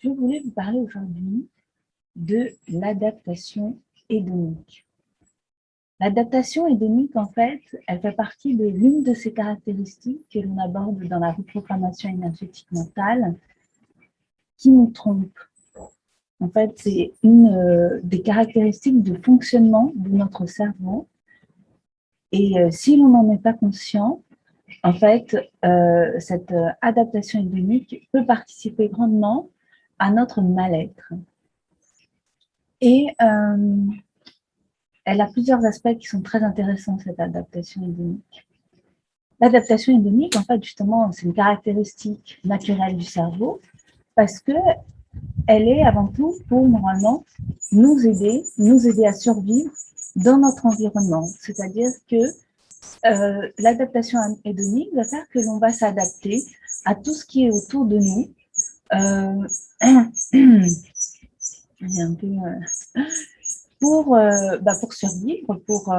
Je voulais vous parler aujourd'hui de l'adaptation hédonique. L'adaptation hédonique, en fait, elle fait partie de l'une de ces caractéristiques que l'on aborde dans la reprogrammation énergétique mentale qui nous trompe. En fait, c'est une des caractéristiques de fonctionnement de notre cerveau. Et si l'on n'en est pas conscient, en fait, cette adaptation hédonique peut participer grandement à notre mal-être. Et elle a plusieurs aspects qui sont très intéressants, cette adaptation hédonique. L'adaptation hédonique, en fait, justement, c'est une caractéristique naturelle du cerveau parce qu'elle est avant tout pour, normalement, nous aider à survivre dans notre environnement. C'est-à-dire que l'adaptation hédonique va faire que l'on va s'adapter à tout ce qui est autour de nous. Pour survivre, pour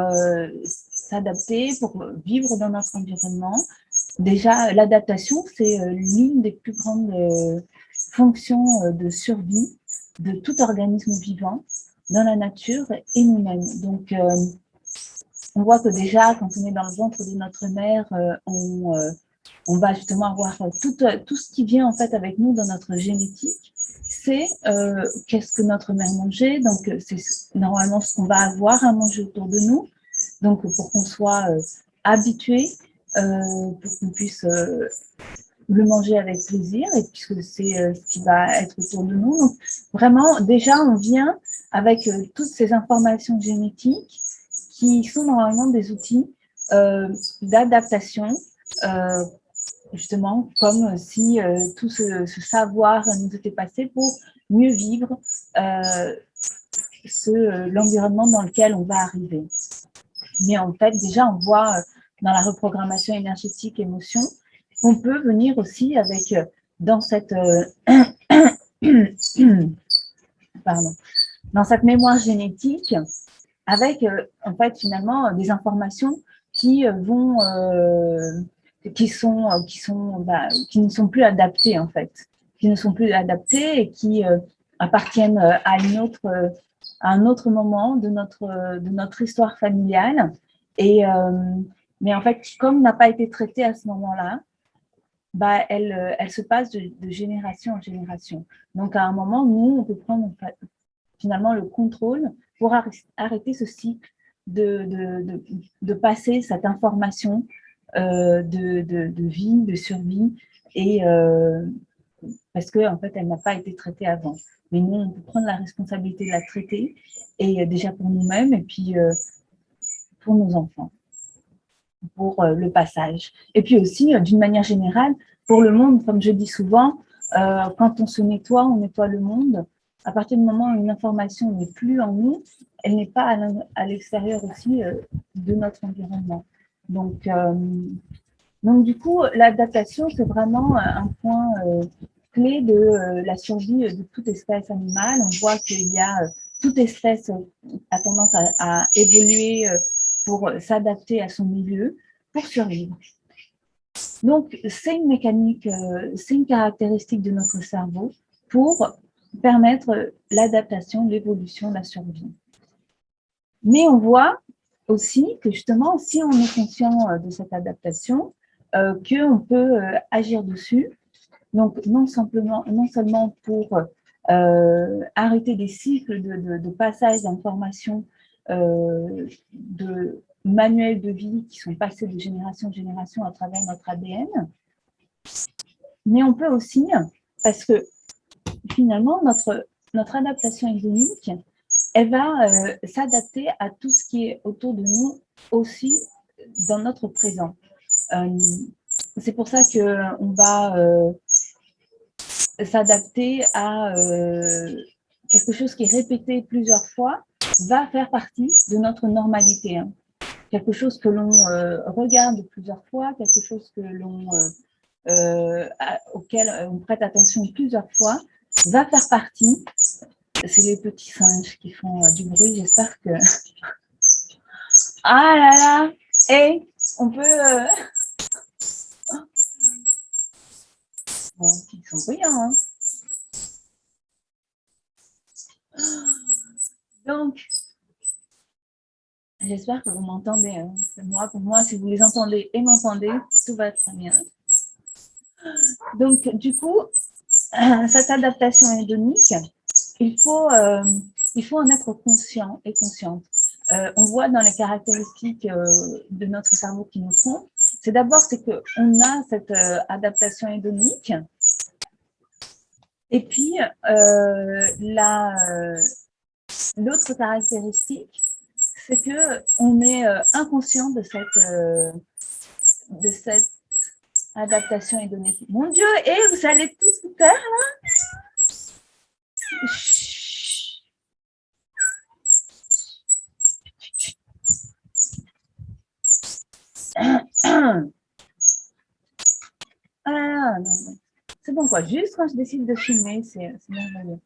s'adapter, pour vivre dans notre environnement. Déjà, l'adaptation, c'est l'une des plus grandes fonctions de survie de tout organisme vivant dans la nature et nous-mêmes. Donc, on voit que déjà, quand on est dans le ventre de notre mère, on va justement avoir tout ce qui vient en fait avec nous dans notre génétique. C'est qu'est-ce que notre mère mangeait, donc c'est normalement ce qu'on va avoir à manger autour de nous, donc pour qu'on soit habitué, pour qu'on puisse le manger avec plaisir, et puisque c'est ce qui va être autour de nous. Donc vraiment, déjà, on vient avec toutes ces informations génétiques qui sont normalement des outils d'adaptation, justement, comme si tout ce savoir nous était passé pour mieux vivre l'environnement dans lequel on va arriver. Mais en fait, déjà, on voit dans la reprogrammation énergétique émotion qu'on peut venir aussi avec, dans cette mémoire génétique, avec en fait finalement des informations qui qui ne sont plus adaptées en fait, qui ne sont plus adaptées et qui appartiennent à un autre moment de notre histoire familiale. Et mais en fait, comme n'a pas été traitée à ce moment-là, elle se passe de génération en génération. Donc à un moment, nous, on peut prendre finalement le contrôle pour arrêter ce cycle de passer cette information de vie, de survie, et parce qu'en fait, elle n'a pas été traitée avant. Mais nous, on peut prendre la responsabilité de la traiter, et déjà pour nous-mêmes, et puis pour nos enfants, pour le passage. Et puis aussi, d'une manière générale, pour le monde, comme je dis souvent, quand on se nettoie, on nettoie le monde. À partir du moment où une information n'est plus en nous, elle n'est pas à l'extérieur aussi de notre environnement. Donc du coup, l'adaptation, c'est vraiment un point clé de la survie de toute espèce animale. On voit qu'il y a toute espèce a tendance à évoluer pour s'adapter à son milieu, pour survivre. Donc, c'est une mécanique, c'est une caractéristique de notre cerveau pour permettre l'adaptation, l'évolution, la survie. Mais on voit aussi que justement, si on est conscient de cette adaptation, qu'on peut agir dessus. Donc, non seulement pour arrêter des cycles de passage d'informations, de manuels de vie qui sont passés de génération en génération à travers notre ADN, mais on peut aussi, parce que finalement, notre adaptation hédonique, elle va s'adapter à tout ce qui est autour de nous aussi dans notre présent. C'est pour ça qu'on va s'adapter à quelque chose qui est répété plusieurs fois, va faire partie de notre normalité. Hein. Quelque chose que l'on regarde plusieurs fois, quelque chose que auquel on prête attention plusieurs fois, va faire partie. C'est les petits singes qui font du bruit, j'espère que... Ah là là. Et on peut... Bon, ils sont bruyants, hein. Donc, j'espère que vous m'entendez. Hein. Pour moi, si vous les entendez et m'entendez, tout va très bien. Donc, du coup, cette adaptation hédonique, il faut en être conscient et consciente. On voit dans les caractéristiques de notre cerveau qui nous trompent, c'est d'abord qu'on a cette adaptation hédonique, et puis l'autre caractéristique, c'est qu'on est inconscient de cette adaptation hédonique. Mon Dieu, et vous allez tous vous taire là? Ah non, c'est bon quoi, juste quand je décide de filmer, c'est merveilleux.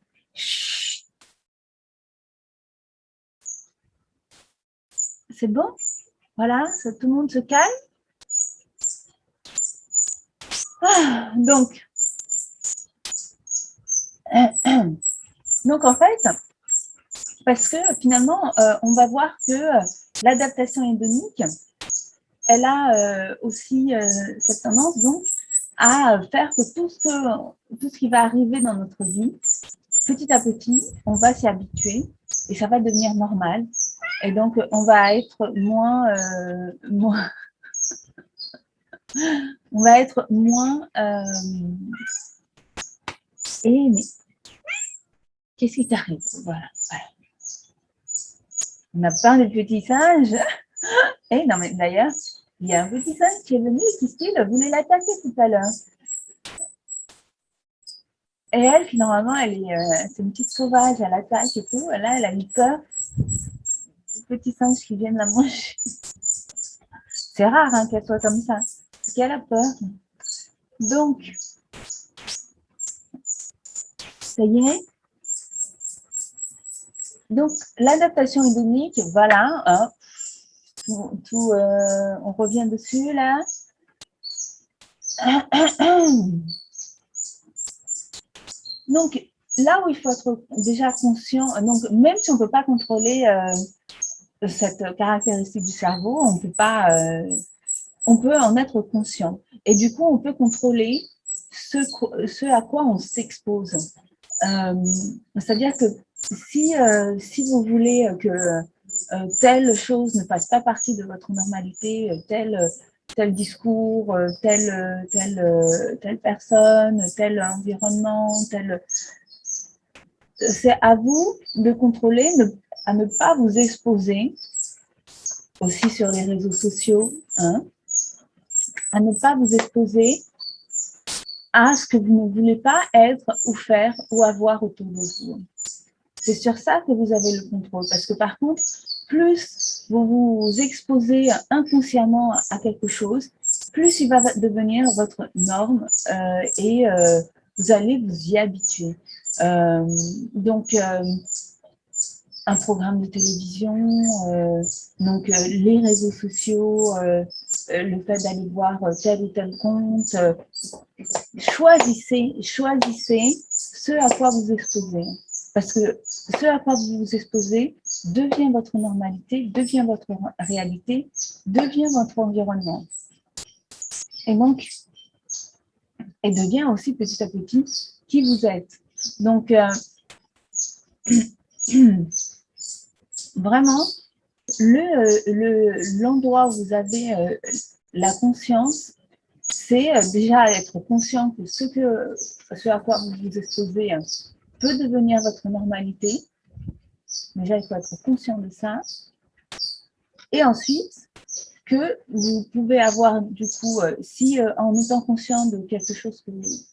C'est bon? Voilà, tout le monde se calme. Ah, donc en fait, parce que finalement, on va voir que l'adaptation hédonique, elle a aussi cette tendance donc à faire que tout ce qui va arriver dans notre vie, petit à petit, on va s'y habituer et ça va devenir normal. Et donc, on va être on va être moins mais qu'est-ce qui t'arrive? Voilà. On a plein de petits singes. Et non, mais d'ailleurs, il y a un petit singe qui est venu et qui voulait l'attaquer tout à l'heure. Et elle, normalement, c'est une petite sauvage, elle attaque et tout. Là, elle a eu peur du petit singe qui vienne la manger. C'est rare hein, qu'elle soit comme ça, parce qu'elle a peur. Donc, ça y est. Donc, l'adaptation hédonique, voilà. Hein, on revient dessus, là. Donc, là où il faut être déjà conscient, donc même si on ne peut pas contrôler cette caractéristique du cerveau, on peut en être conscient. Et du coup, on peut contrôler ce à quoi on s'expose. C'est-à-dire que si vous voulez que telle chose ne fasse pas partie de votre normalité, tel discours, telle personne, tel environnement, c'est à vous de contrôler, à ne pas vous exposer, aussi sur les réseaux sociaux, hein, à ne pas vous exposer à ce que vous ne voulez pas être ou faire ou avoir autour de vous. C'est sur ça que vous avez le contrôle. Parce que par contre, plus vous vous exposez inconsciemment à quelque chose, plus il va devenir votre norme et vous allez vous y habituer. Donc, un programme de télévision, les réseaux sociaux, le fait d'aller voir tel ou tel compte. Choisissez ce à quoi vous exposez. Parce que ce à quoi vous vous exposez devient votre normalité, devient votre réalité, devient votre environnement. Et donc, et devient aussi petit à petit qui vous êtes. Donc, vraiment, l'endroit où vous avez la conscience, c'est déjà être conscient que ce à quoi vous vous exposez peut devenir votre normalité. Déjà, il faut être conscient de ça. Et ensuite, que vous pouvez avoir, du coup, si en étant conscient de quelque chose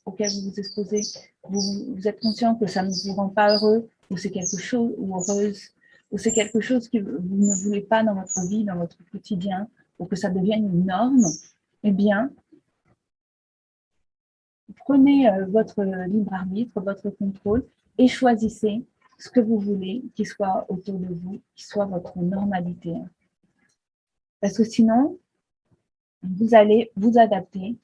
auquel vous vous exposez, vous êtes conscient que ça ne vous rend pas heureux, ou c'est quelque chose, ou heureuse, ou c'est quelque chose que vous ne voulez pas dans votre vie, dans votre quotidien, ou que ça devienne une norme, eh bien, prenez votre libre arbitre, votre contrôle, et choisissez ce que vous voulez qui soit autour de vous, qui soit votre normalité. Parce que sinon, vous allez vous adapter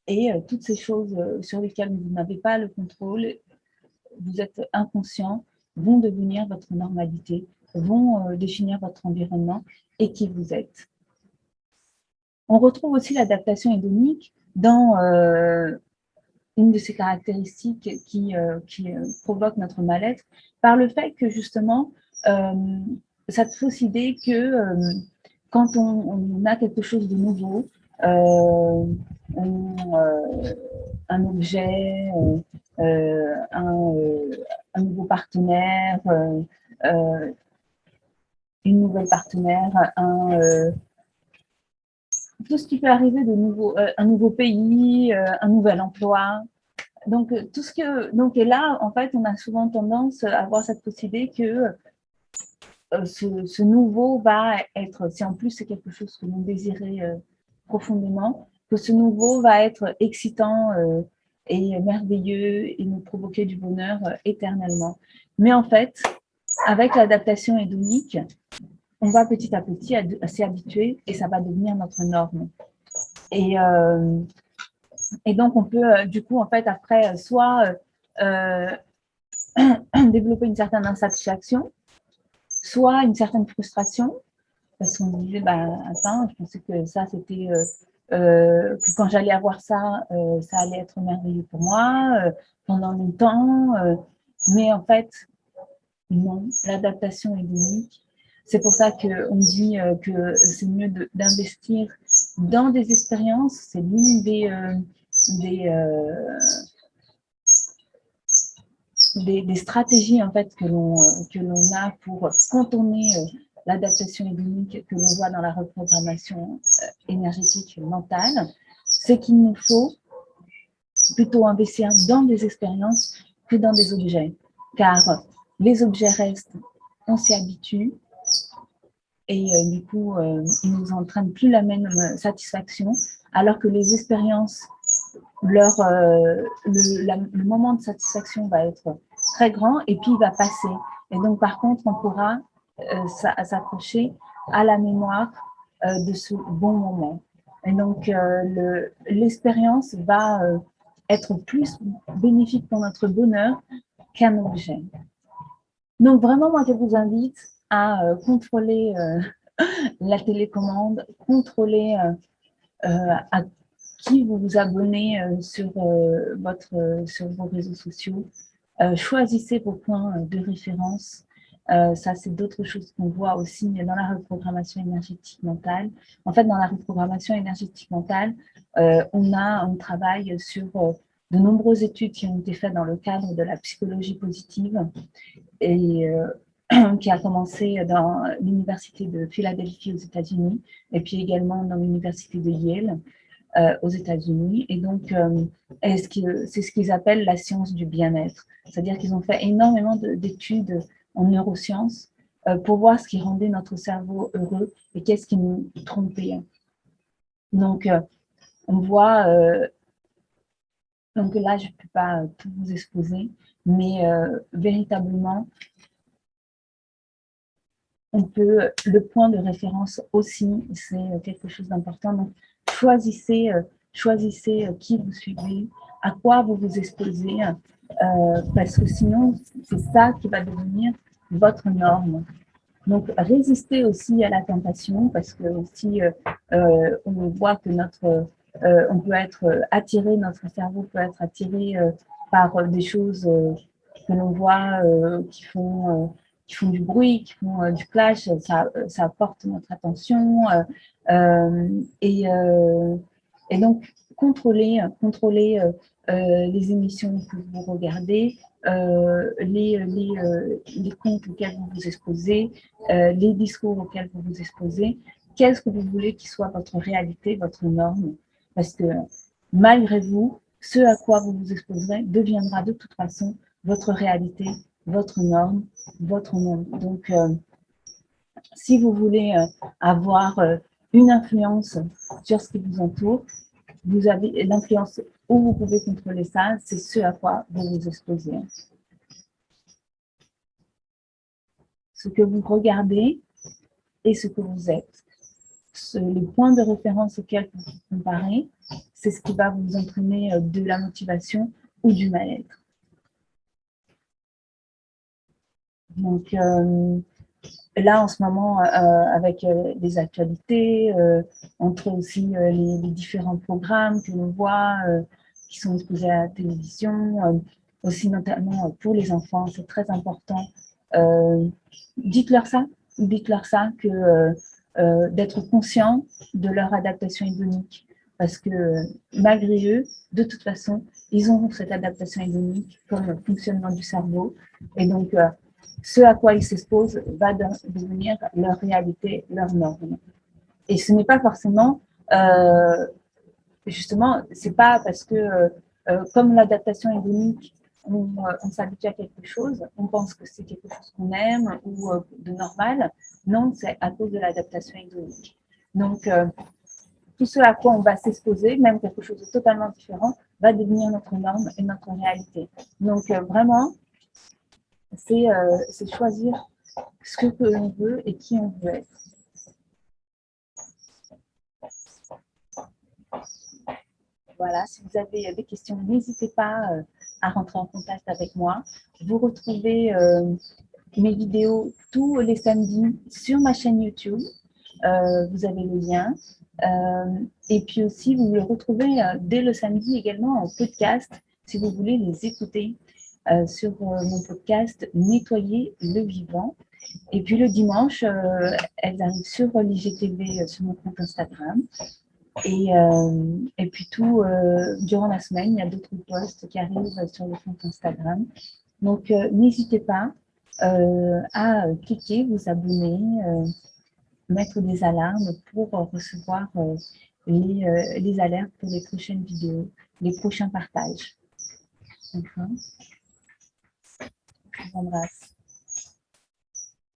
et toutes ces choses sur lesquelles vous n'avez pas le contrôle, vous êtes inconscient, vont devenir votre normalité vont définir votre environnement et qui vous êtes. On retrouve aussi l'adaptation hédonique dans une de ces caractéristiques qui provoque notre mal-être, par le fait que justement, cette fausse idée que quand on a quelque chose de nouveau, un objet, un nouveau partenaire, une nouvelle partenaire, tout ce qui peut arriver de nouveau, un nouveau pays, un nouvel emploi. Donc, tout ce que, donc, et là, en fait, on a souvent tendance à avoir cette fausse idée que ce nouveau va être, si en plus c'est quelque chose que l'on désirait profondément, que ce nouveau va être excitant et merveilleux et nous provoquer du bonheur éternellement. Mais en fait, avec l'adaptation hédonique, on va petit à petit s'y habituer et ça va devenir notre norme. Et donc, on peut, du coup, en fait, après, soit développer une certaine insatisfaction, soit une certaine frustration, parce qu'on disait, bah, attends, je pensais que ça, c'était, que quand j'allais avoir ça, ça allait être merveilleux pour moi pendant longtemps. Mais en fait, non, l'adaptation est unique. C'est pour ça qu'on dit que c'est mieux d'investir dans des expériences. C'est l'une des stratégies en fait que l'on a pour contourner l'adaptation hédonique que l'on voit dans la reprogrammation énergétique mentale, c'est qu'il nous faut plutôt investir dans des expériences que dans des objets, car les objets restent, on s'y habitue, et du coup, ils ne nous entraînent plus la même satisfaction, alors que les expériences, le moment de satisfaction va être très grand et puis il va passer. Et donc, par contre, on pourra s'accrocher à la mémoire de ce bon moment. Et donc, l'expérience va être plus bénéfique pour notre bonheur qu'un objet. Donc, vraiment, moi, je vous invite à contrôler la télécommande, contrôler à qui vous vous abonnez sur vos réseaux sociaux. Choisissez vos points de référence. Ça, c'est d'autres choses qu'on voit aussi dans la reprogrammation énergétique mentale. En fait, dans la reprogrammation énergétique mentale, on travaille sur de nombreuses études qui ont été faites dans le cadre de la psychologie positive et qui a commencé dans l'université de Philadelphie aux États-Unis et puis également dans l'université de Yale aux États-Unis. Et donc, c'est ce qu'ils appellent la science du bien-être. C'est-à-dire qu'ils ont fait énormément d'études en neurosciences pour voir ce qui rendait notre cerveau heureux et qu'est-ce qui nous trompait. Donc, on voit, donc là, je ne peux pas tout vous exposer, mais véritablement, on peut, le point de référence aussi, c'est quelque chose d'important. Donc, choisissez qui vous suivez, à quoi vous vous exposez, parce que sinon, c'est ça qui va devenir votre norme. Donc, résistez aussi à la tentation, parce que aussi, on voit que on peut être attiré, notre cerveau peut être attiré par des choses que l'on voit qui font du bruit, qui font du clash, ça apporte notre attention. Et donc, contrôler les émissions que vous regardez, les comptes auxquels vous vous exposez, les discours auxquels vous vous exposez. Qu'est-ce que vous voulez qu'il soit votre réalité, votre norme? Parce que malgré vous, ce à quoi vous vous exposerez deviendra de toute façon votre réalité, votre norme, votre monde. Donc, si vous voulez avoir une influence sur ce qui vous entoure, vous avez l'influence où vous pouvez contrôler ça, c'est ce à quoi vous vous exposez. Ce que vous regardez et ce que vous êtes. Les points de référence auxquels vous vous comparez, c'est ce qui va vous entraîner de la motivation ou du mal-être. Donc, là, en ce moment, avec les actualités, entre aussi les différents programmes que l'on voit, qui sont exposés à la télévision, aussi notamment pour les enfants, c'est très important. Euh, dites-leur ça, que d'être conscient de leur adaptation hédonique, parce que malgré eux, de toute façon, ils ont cette adaptation hédonique comme le fonctionnement du cerveau, et donc ce à quoi ils s'exposent va devenir leur réalité, leur norme. Et ce n'est pas forcément, justement, c'est pas parce que, comme l'adaptation hédonique, on s'habitue à quelque chose, on pense que c'est quelque chose qu'on aime ou de normal. Non, c'est à cause de l'adaptation hédonique. Donc, tout ce à quoi on va s'exposer, même quelque chose de totalement différent, va devenir notre norme et notre réalité. Donc, vraiment, c'est choisir ce que l'on veut et qui on veut être. Voilà, si vous avez des questions, n'hésitez pas à rentrer en contact avec moi. Vous retrouvez mes vidéos tous les samedis sur ma chaîne YouTube. Vous avez le lien. Et puis aussi, vous le retrouvez dès le samedi également en podcast, si vous voulez les écouter sur mon podcast Nettoyer le vivant. Et puis le dimanche, elles arrivent sur l'IGTV sur mon compte Instagram. Et puis durant la semaine, il y a d'autres posts qui arrivent sur le compte Instagram. Donc, n'hésitez pas à cliquer, vous abonner, mettre des alarmes pour recevoir les alertes pour les prochaines vidéos, les prochains partages. Enfin, je vous embrasse.